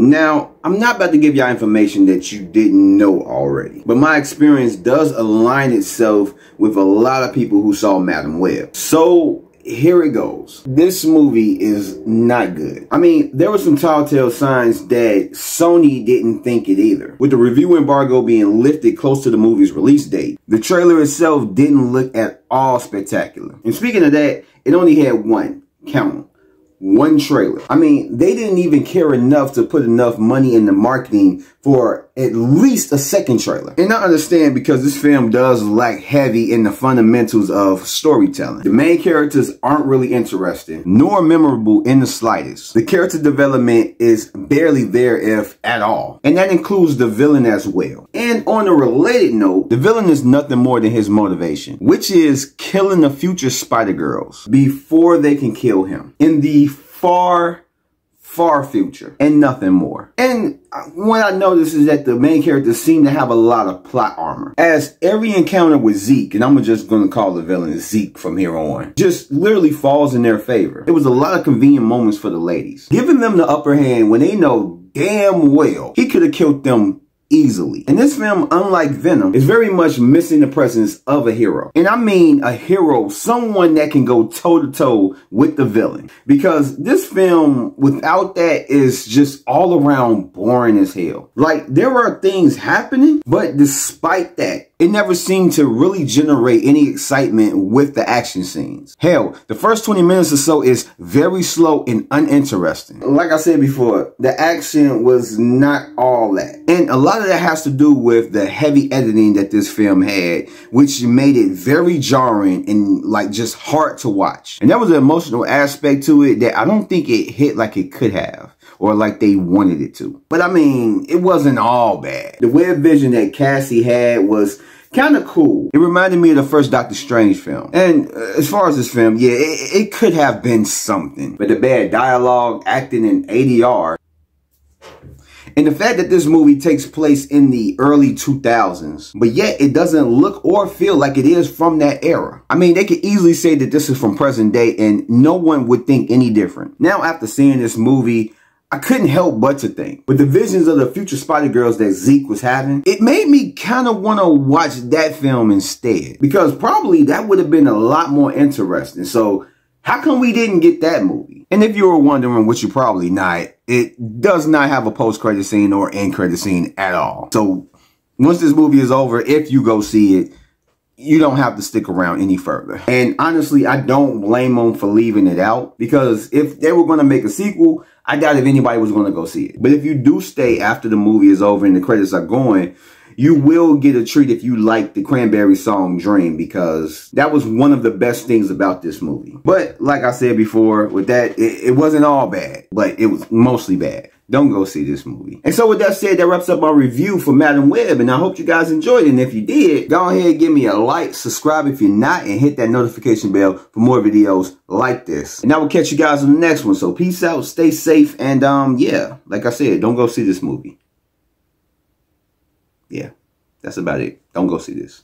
Now, I'm not about to give y'all information that you didn't know already, but my experience does align itself with a lot of people who saw Madame Web. So here it goes. This movie is not good. I mean, there were some telltale signs that Sony didn't think it either. With the review embargo being lifted close to the movie's release date, the trailer itself didn't look at all spectacular. And speaking of that, it only had one trailer. I mean, they didn't even care enough to put enough money in the marketing for at least a second trailer. And I understand, because this film does lack heavy in the fundamentals of storytelling. The main characters aren't really interesting, nor memorable in the slightest. The character development is barely there, if at all. And that includes the villain as well. And on a related note, the villain is nothing more than his motivation, which is killing the future Spider-Girls before they can kill him. In the far future, and nothing more. And what I noticed is that the main characters seem to have a lot of plot armor, as every encounter with Zeke, and I'm just going to call the villain Zeke from here on, just literally falls in their favor. It was a lot of convenient moments for the ladies, giving them the upper hand when they know damn well he could have killed them easily. And this film, unlike Venom, is very much missing the presence of a hero. And I mean a hero, someone that can go toe-to-toe with the villain. Because this film, without that, is just all around boring as hell. Like, there are things happening, but despite that, it never seemed to really generate any excitement with the action scenes. Hell, the first 20 minutes or so is very slow and uninteresting. Like I said before, the action was not all that. And a lot of that has to do with the heavy editing that this film had, which made it very jarring and like just hard to watch. And there was an emotional aspect to it that I don't think it hit like it could have, or like they wanted it to. But I mean, it wasn't all bad. The weird vision that Cassie had was kind of cool. It reminded me of the first Doctor Strange film. And as far as this film, yeah, it could have been something. But the bad dialogue, acting, and ADR, and the fact that this movie takes place in the early 2000s, but yet it doesn't look or feel like it is from that era. I mean, they could easily say that this is from present day and no one would think any different. Now, after seeing this movie, I couldn't help but to think, with the visions of the future Spider-Girls that Zeke was having, it made me kind of want to watch that film instead, because probably that would have been a lot more interesting. So how come we didn't get that movie? And if you were wondering, which you're probably not, it does not have a post-credit scene or end-credit scene at all. So once this movie is over, if you go see it, you don't have to stick around any further. And honestly, I don't blame them for leaving it out, because if they were going to make a sequel, I doubt if anybody was going to go see it. But if you do stay after the movie is over and the credits are going, you will get a treat if you like the Cranberry song Dream, because that was one of the best things about this movie. But like I said before, with that, it wasn't all bad, but it was mostly bad. Don't go see this movie. And so with that said, that wraps up my review for Madame Web, and I hope you guys enjoyed it. And if you did, go ahead and give me a like, subscribe if you're not, and hit that notification bell for more videos like this. And I will catch you guys on the next one. So peace out, stay safe, and yeah, like I said, don't go see this movie. Yeah, that's about it. Don't go see this.